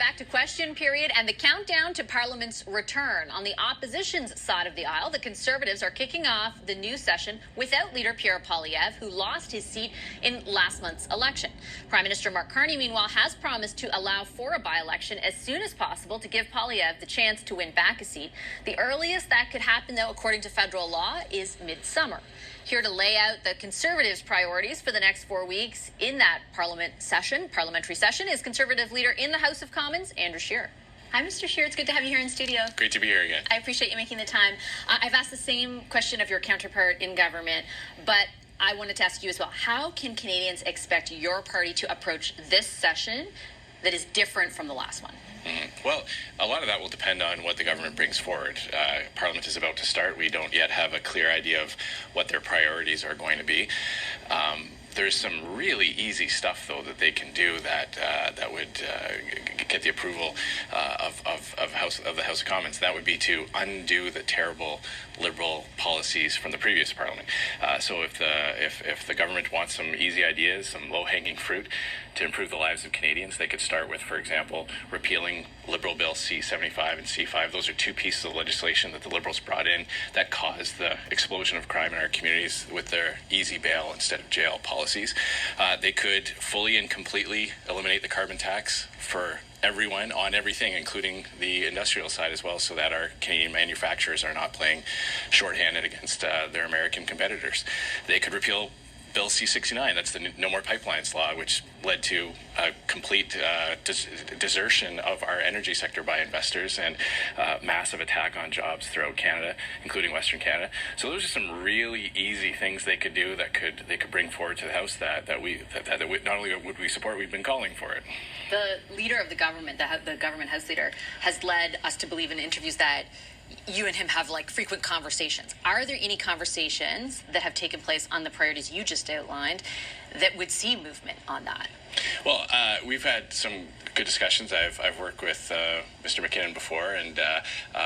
back to question period and the countdown to Parliament's return. On the opposition's side of the aisle, the Conservatives are kicking off the new session without Leader Pierre Poilievre, who lost his seat in last month's election. Prime Minister Mark Carney, meanwhile, has promised to allow for a by-election as soon as possible to give Poilievre the chance to win back a seat. The earliest that could happen, though, according to federal law, is midsummer. Here to lay out the Conservatives' priorities for the next 4 weeks in that parliamentary session, is Conservative leader in the House of Commons, Andrew Scheer. Hi, Mr. Scheer. It's good to have you here in studio. Great to be here again. I appreciate you making the time. I've asked the same question of your counterpart in government, but I wanted to ask you as well. How can Canadians expect your party to approach this session that is different from the last one? Well, a lot of that will depend on what the government brings forward. Parliament is about to start. We don't yet have a clear idea of what their priorities are going to be. There's some really easy stuff, though, that they can do that would get the approval of the House of Commons. That would be to undo the terrible Liberal policies from the previous Parliament. So if the government wants some easy ideas, some low-hanging fruit to improve the lives of Canadians, they could start with, for example, repealing Liberal Bill C-75 and C-5. Those are two pieces of legislation that the Liberals brought in that caused the explosion of crime in our communities with their easy bail instead of jail policies. They could fully and completely eliminate the carbon tax for everyone on everything, including the industrial side as well, so that our Canadian manufacturers are not playing shorthanded against their American competitors. They could repeal Bill C-69, that's the No More Pipelines law, which led to a complete desertion of our energy sector by investors and massive attack on jobs throughout Canada, including Western Canada. So those are some really easy things they could do that they could bring forward to the House that not only would we support, we've been calling for it. The leader of the government, the government House leader, has led us to believe in interviews that you and him have frequent conversations. Are there any conversations that have taken place on the priorities you just outlined that would see movement on that? Well, we've had some good discussions. I've worked with Mr. McKinnon before, and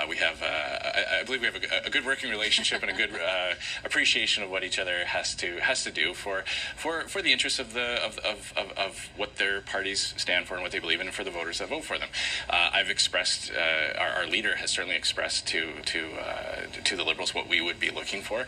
we have I believe we have a good working relationship and a good appreciation of what each other has to do for the interests of what their parties stand for and what they believe in, and for the voters that vote for them. I've expressed our leader has certainly expressed to the Liberals what we would be looking for.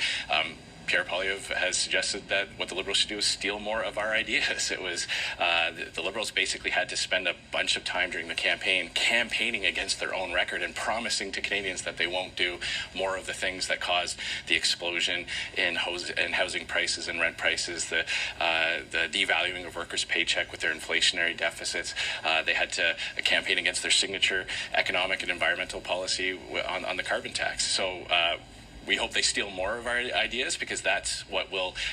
Pierre Poilievre has suggested that what the Liberals should do is steal more of our ideas. It was the Liberals basically had to spend a bunch of time during the campaigning against their own record and promising to Canadians that they won't do more of the things that caused the explosion in housing prices and rent prices, the devaluing of workers' paycheck with their inflationary deficits. They had to campaign against their signature economic and environmental policy on the carbon tax. So we hope they steal more of our ideas, because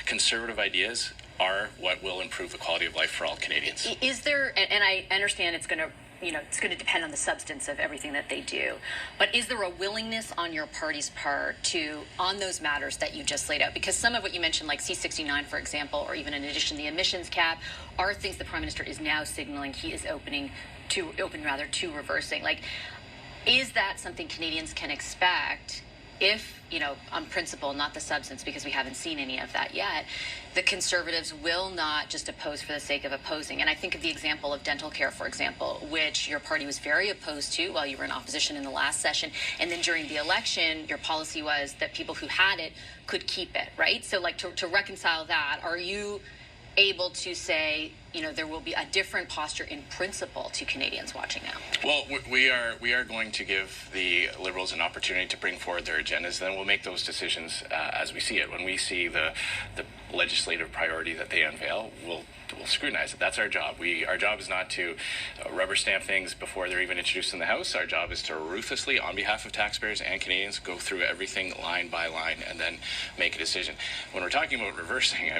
conservative ideas are what will improve the quality of life for all Canadians. Is there, and I understand it's going to depend on the substance of everything that they do, but is there a willingness on your party's part on those matters that you just laid out? Because some of what you mentioned, like C-69, for example, or even in addition the emissions cap, are things the Prime Minister is now signaling he is open to reversing. Is that something Canadians can expect if, on principle, not the substance, because we haven't seen any of that yet, the Conservatives will not just oppose for the sake of opposing? And I think of the example of dental care, for example, which your party was very opposed to while you were in opposition in the last session. And then during the election, your policy was that people who had it could keep it, right? So to reconcile that, are you able to say, there will be a different posture in principle to Canadians watching now? Well, we are going to give the Liberals an opportunity to bring forward their agendas. Then we'll make those decisions as we see it. When we see the legislative priority that they unveil, we'll scrutinize it. That's our job. Our job is not to rubber stamp things before they're even introduced in the House. Our job is to ruthlessly, on behalf of taxpayers and Canadians, go through everything line by line and then make a decision. When we're talking about reversing,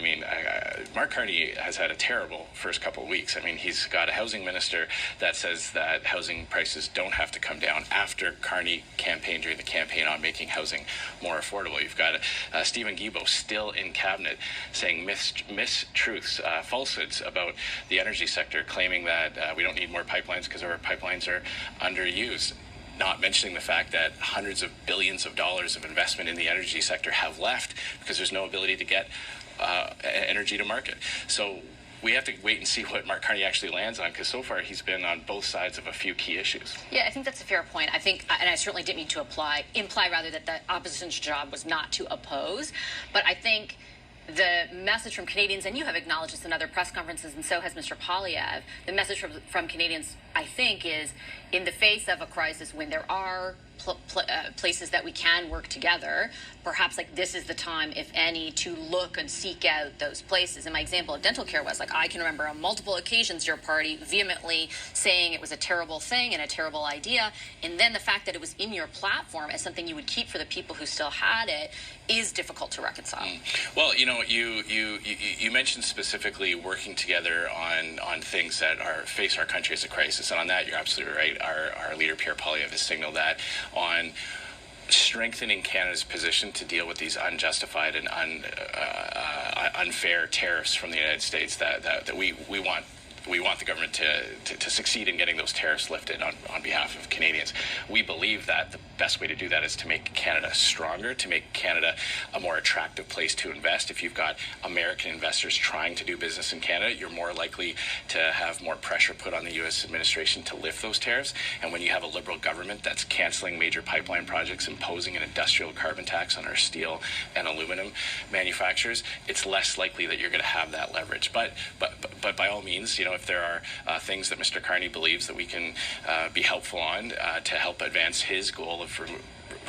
Mark Carney has had a terrible first couple of weeks. He's got a housing minister that says that housing prices don't have to come down after Carney campaigned during the campaign on making housing more affordable. You've got Stephen Guilbeault still in cabinet saying mistruths, falsehoods about the energy sector, claiming that we don't need more pipelines because our pipelines are underused. Not mentioning the fact that hundreds of billions of dollars of investment in the energy sector have left because there's no ability to get energy to market. So we have to wait and see what Mark Carney actually lands on, because so far he's been on both sides of a few key issues. Yeah, I think that's a fair point. I think, and I certainly didn't mean to imply rather that the opposition's job was not to oppose, but I think the message from Canadians, and you have acknowledged this in other press conferences, and so has Mr. Poilievre, the message from Canadians, I think, is in the face of a crisis when there are places that we can work together, perhaps like this is the time, if any, to look and seek out those places. And my example of dental care was like, I can remember on multiple occasions your party vehemently saying it was a terrible thing and a terrible idea. And then the fact that it was in your platform as something you would keep for the people who still had it is difficult to reconcile. Well, you mentioned specifically working together on things that face our country as a crisis. And on that, you're absolutely right. Our leader, Pierre Poilievre, has signaled that on strengthening Canada's position to deal with these unjustified and unfair tariffs from the United States that we want the government to succeed in getting those tariffs lifted on behalf of Canadians. We believe that the best way to do that is to make Canada stronger, to make Canada a more attractive place to invest. If you've got American investors trying to do business in Canada, you're more likely to have more pressure put on the U.S. administration to lift those tariffs. And when you have a Liberal government that's canceling major pipeline projects, imposing an industrial carbon tax on our steel and aluminum manufacturers, it's less likely that you're going to have that leverage. But by all means, if there are things that Mr. Carney believes that we can be helpful on to help advance his goal of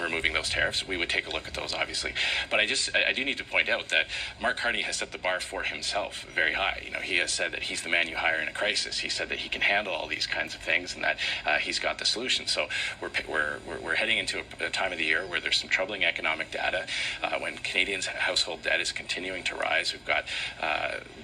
removing those tariffs, we would take a look at those, obviously. But I do need to point out that Mark Carney has set the bar for himself very high. He has said that he's the man you hire in a crisis. He said that he can handle all these kinds of things and that he's got the solution. So we're heading into a time of the year where there's some troubling economic data. When Canadians' household debt is continuing to rise, we've got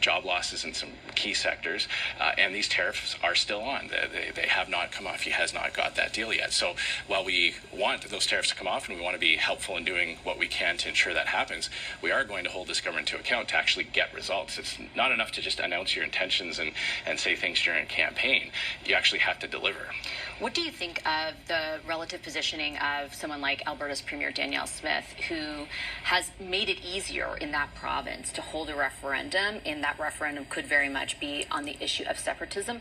job losses in some key sectors, and these tariffs are still on. They have not come off. He has not got that deal yet. So while we want those tariffs to come off and we want to be helpful in doing what we can to ensure that happens, we are going to hold this government to account to actually get results. It's not enough to just announce your intentions and say things during a campaign. You actually have to deliver. What do you think of the relative positioning of someone like Alberta's Premier Danielle Smith, who has made it easier in that province to hold a referendum, and that referendum could very much be on the issue of separatism?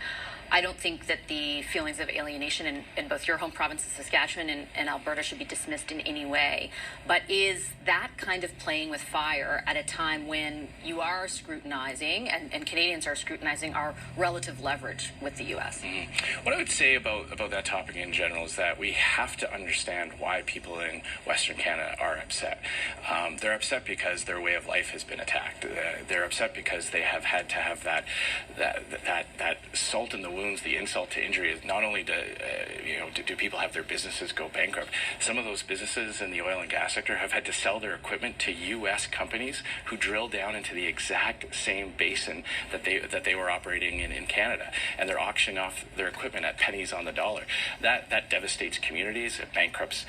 I don't think that the feelings of alienation in both your home province of Saskatchewan and Alberta should be dismissed in any way. But is that kind of playing with fire at a time when you are scrutinizing, and Canadians are scrutinizing, our relative leverage with the U.S.? Mm-hmm. What I would say about that topic in general is that we have to understand why people in Western Canada are upset. They're upset because their way of life has been attacked. They're upset because they have had to have that salt in the wounds, the insult to injury. Not only do people have their businesses go bankrupt, some of those businesses in the oil and gas sector have had to sell their equipment to U.S. companies who drill down into the exact same basin that they were operating in Canada, and they're auctioning off their equipment at pennies on the dollar. That devastates communities, it bankrupts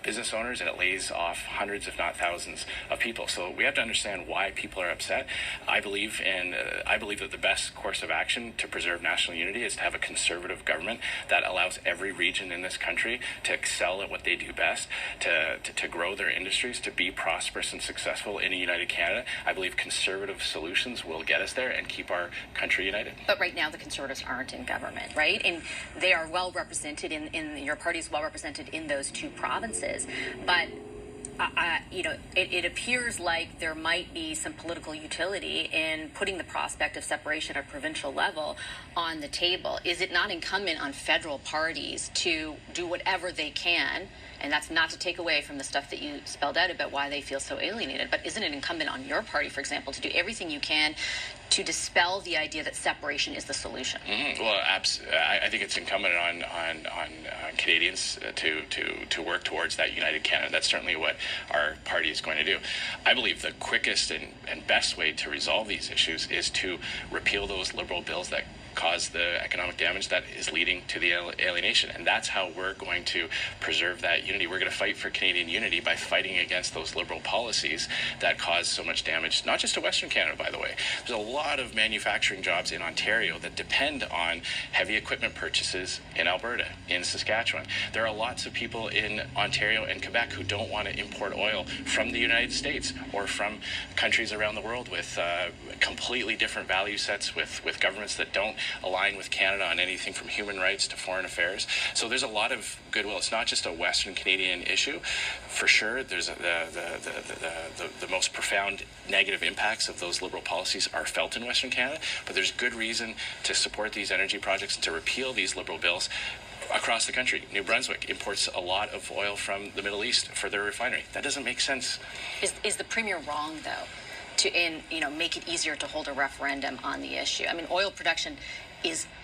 business owners, and it lays off hundreds, if not thousands, of people. So we have to understand why people are upset. I believe that the best course of action to preserve national unity is to have a conservative government that allows every region in this country to excel at what they do best, to grow their industries, to be prosperous and successful in a united Canada. I believe conservative solutions will get us there and keep our country united. But right now the Conservatives aren't in government, right? And they are well represented in your party's well represented in those two provinces. But it appears like there might be some political utility in putting the prospect of separation at provincial level on the table. Is it not incumbent on federal parties to do whatever they can? And that's not to take away from the stuff that you spelled out about why they feel so alienated. But isn't it incumbent on your party, for example, to do everything you can to dispel the idea that separation is the solution? Mm-hmm. Well, I think it's incumbent on Canadians to work towards that united Canada. That's certainly what our party is going to do. I believe the quickest and best way to resolve these issues is to repeal those Liberal bills that cause the economic damage that is leading to the alienation. And that's how we're going to preserve that unity. We're going to fight for Canadian unity by fighting against those Liberal policies that cause so much damage, not just to Western Canada, by the way. There's a lot of manufacturing jobs in Ontario that depend on heavy equipment purchases in Alberta, in Saskatchewan. There are lots of people in Ontario and Quebec who don't want to import oil from the United States or from countries around the world with completely different value sets, with governments that don't align with Canada on anything from human rights to foreign affairs. So there's a lot of goodwill. It's not just a Western Canadian issue. For sure, there's the most profound negative impacts of those Liberal policies are felt in Western Canada, but there's good reason to support these energy projects and to repeal these Liberal bills across the country. New Brunswick imports a lot of oil from the Middle East for their refinery. That doesn't make sense. Is the Premier wrong, though, to make it easier to hold a referendum on the issue? I mean, oil production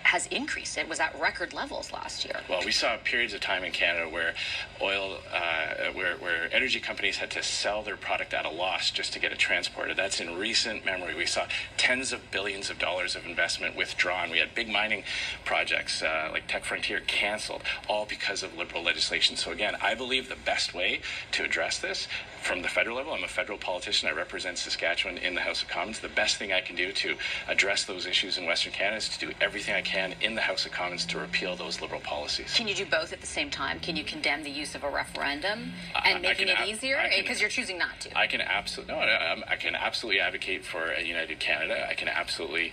has increased. It was at record levels last year. Well, we saw periods of time in Canada where where energy companies had to sell their product at a loss just to get it transported. That's in recent memory. We saw tens of billions of dollars of investment withdrawn. We had big mining projects like Tech Frontier canceled, all because of Liberal legislation. So again, I believe the best way to address this from the federal level, I'm a federal politician, I represent Saskatchewan in the House of Commons, the best thing I can do to address those issues in Western Canada is to do everything I can in the House of Commons to repeal those Liberal policies. Can you do both at the same time? Can you condemn the use of a referendum and making it easier? Because you're choosing not to. I can absolutely advocate for a united Canada. I can absolutely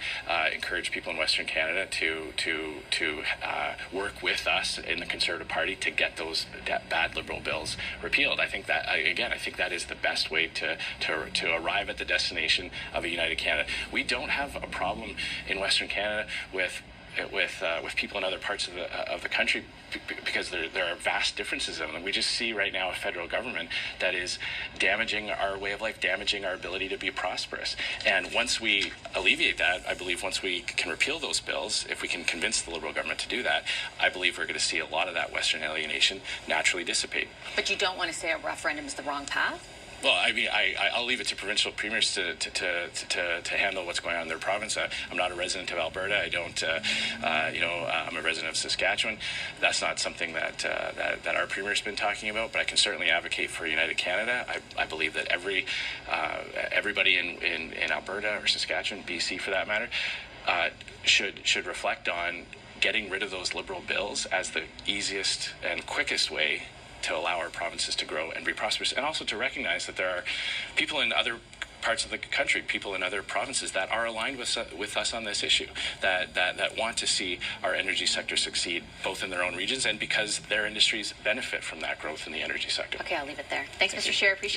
encourage people in Western Canada to work with us in the Conservative Party to get those bad Liberal bills repealed. I think that is the best way to arrive at the destination of a united Canada. We don't have a problem in Western Canada with people in other parts of the country because there are vast differences in them. We just see right now a federal government that is damaging our way of life, damaging our ability to be prosperous. And once we alleviate that, I believe once we can repeal those bills, if we can convince the Liberal government to do that, I believe we're going to see a lot of that Western alienation naturally dissipate. But you don't want to say a referendum is the wrong path? Well, I mean, I'll leave it to provincial premiers to handle what's going on in their province. I'm not a resident of Alberta. I don't, I'm a resident of Saskatchewan. That's not something that our premier's been talking about. But I can certainly advocate for United Canada. I believe that everybody in Alberta or Saskatchewan, BC for that matter, should reflect on getting rid of those Liberal bills as the easiest and quickest way to allow our provinces to grow and be prosperous, and also to recognize that there are people in other parts of the country, people in other provinces that are aligned with us on this issue, that want to see our energy sector succeed, both in their own regions and because their industries benefit from that growth in the energy sector. Okay, I'll leave it there. Thanks, Mr. Scheer. Appreciate it.